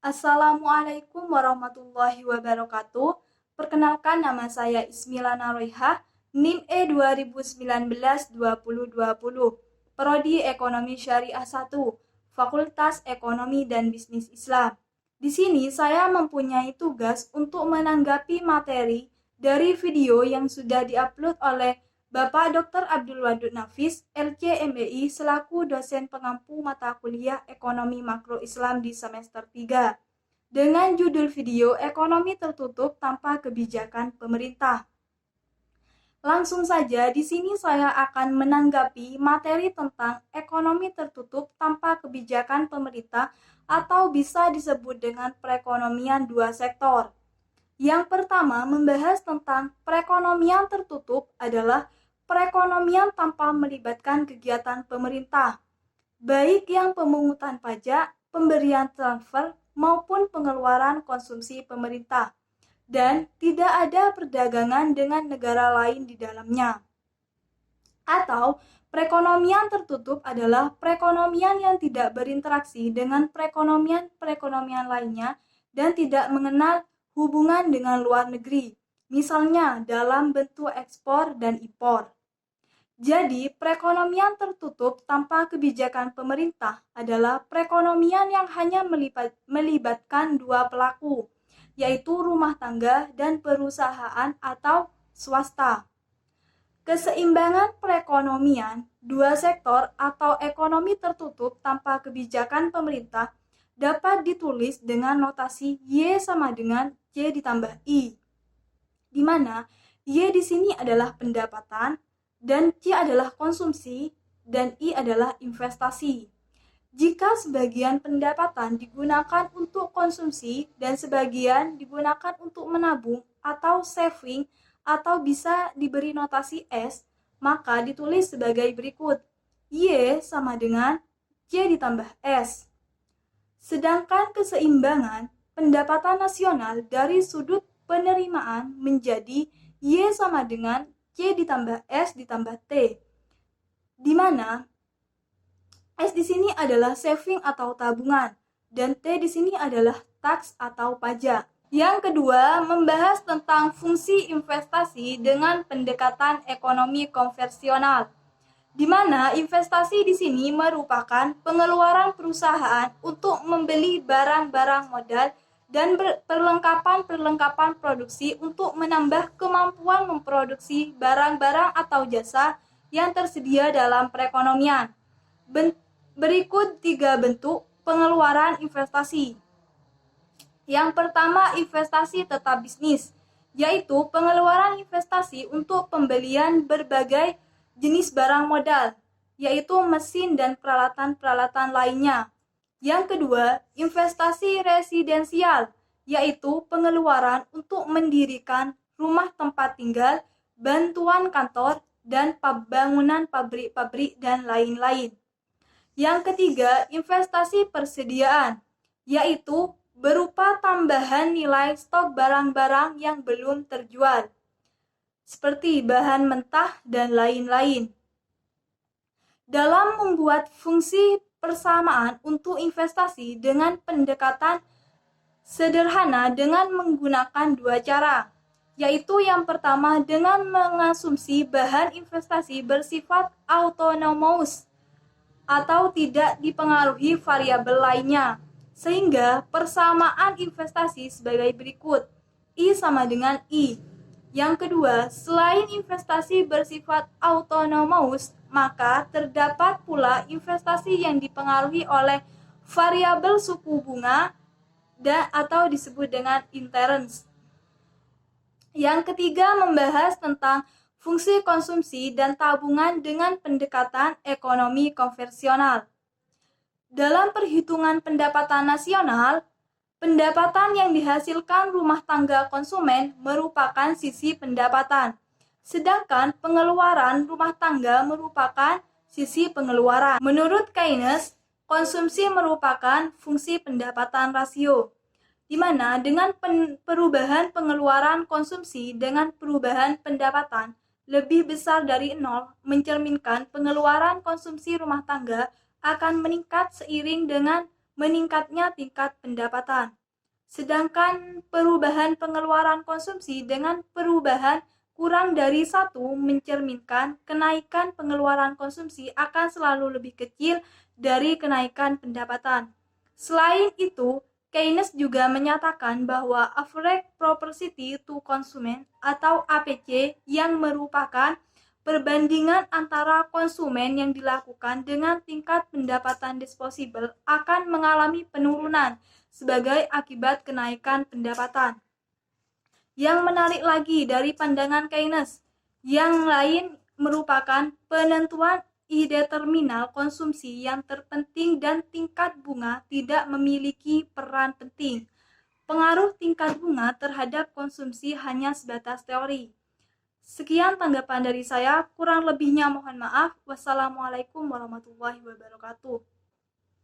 Assalamualaikum warahmatullahi wabarakatuh. Perkenalkan, nama saya Ismilana Royhah, NIM E 2019-2020, Prodi Ekonomi Syariah 1, Fakultas Ekonomi dan Bisnis Islam. Di sini saya mempunyai tugas untuk menanggapi materi dari video yang sudah diupload oleh Bapak Dr. Abdul Wadud Nafis, LC MBI, selaku dosen pengampu mata kuliah Ekonomi Makro Islam di semester 3, dengan judul video Ekonomi Tertutup Tanpa Kebijakan Pemerintah. Langsung saja, di sini saya akan menanggapi materi tentang ekonomi tertutup tanpa kebijakan pemerintah atau bisa disebut dengan perekonomian dua sektor. Yang pertama, membahas tentang perekonomian tertutup adalah perekonomian tanpa melibatkan kegiatan pemerintah, baik yang pemungutan pajak, pemberian transfer, maupun pengeluaran konsumsi pemerintah, dan tidak ada perdagangan dengan negara lain di dalamnya. Atau, perekonomian tertutup adalah perekonomian yang tidak berinteraksi dengan perekonomian lainnya dan tidak mengenal hubungan dengan luar negeri, misalnya dalam bentuk ekspor dan impor. Jadi, perekonomian tertutup tanpa kebijakan pemerintah adalah perekonomian yang hanya melibatkan dua pelaku, yaitu rumah tangga dan perusahaan atau swasta. Keseimbangan perekonomian dua sektor atau ekonomi tertutup tanpa kebijakan pemerintah dapat ditulis dengan notasi Y sama dengan C ditambah I, di mana Y di sini adalah pendapatan, dan C adalah konsumsi, dan I adalah investasi. Jika sebagian pendapatan digunakan untuk konsumsi dan sebagian digunakan untuk menabung atau saving atau bisa diberi notasi S, maka ditulis sebagai berikut. Y sama dengan C ditambah S. Sedangkan keseimbangan pendapatan nasional dari sudut penerimaan menjadi Y sama dengan C ditambah S ditambah T, di mana S di sini adalah saving atau tabungan, dan T di sini adalah tax atau pajak. Yang kedua, membahas tentang fungsi investasi dengan pendekatan ekonomi konvensional, di mana investasi di sini merupakan pengeluaran perusahaan untuk membeli barang-barang modal dan perlengkapan produksi untuk menambah kemampuan memproduksi barang-barang atau jasa yang tersedia dalam perekonomian. Berikut 3 bentuk pengeluaran investasi. Yang pertama, investasi tetap bisnis, yaitu pengeluaran investasi untuk pembelian berbagai jenis barang modal, yaitu mesin dan peralatan-peralatan lainnya. Yang kedua, investasi residensial, yaitu pengeluaran untuk mendirikan rumah tempat tinggal, bantuan kantor, dan pembangunan pabrik-pabrik dan lain-lain. Yang ketiga, investasi persediaan, yaitu berupa tambahan nilai stok barang-barang yang belum terjual, seperti bahan mentah dan lain-lain. Dalam membuat fungsi persamaan untuk investasi dengan pendekatan sederhana dengan menggunakan dua cara, yaitu yang pertama dengan mengasumsi bahan investasi bersifat autonomous atau tidak dipengaruhi variabel lainnya, sehingga persamaan investasi sebagai berikut, I sama dengan I. Yang kedua, selain investasi bersifat autonomous, maka terdapat pula investasi yang dipengaruhi oleh variabel suku bunga atau disebut dengan interest. Yang ketiga, membahas tentang fungsi konsumsi dan tabungan dengan pendekatan ekonomi konvensional. Dalam perhitungan pendapatan nasional, pendapatan yang dihasilkan rumah tangga konsumen merupakan sisi pendapatan, sedangkan pengeluaran rumah tangga merupakan sisi pengeluaran. Menurut Keynes, konsumsi merupakan fungsi pendapatan rasio, di mana dengan perubahan pengeluaran konsumsi dengan perubahan pendapatan lebih besar dari 0, mencerminkan pengeluaran konsumsi rumah tangga akan meningkat seiring dengan meningkatnya tingkat pendapatan. Sedangkan perubahan pengeluaran konsumsi dengan perubahan kurang dari 1 mencerminkan kenaikan pengeluaran konsumsi akan selalu lebih kecil dari kenaikan pendapatan. Selain itu, Keynes juga menyatakan bahwa average propensity to consume atau APC yang merupakan perbandingan antara konsumen yang dilakukan dengan tingkat pendapatan disposable akan mengalami penurunan sebagai akibat kenaikan pendapatan. Yang menarik lagi dari pandangan Keynes, yang lain merupakan penentuan ide terminal konsumsi yang terpenting dan tingkat bunga tidak memiliki peran penting. Pengaruh tingkat bunga terhadap konsumsi hanya sebatas teori. Sekian tanggapan dari saya, kurang lebihnya mohon maaf. Wassalamualaikum warahmatullahi wabarakatuh.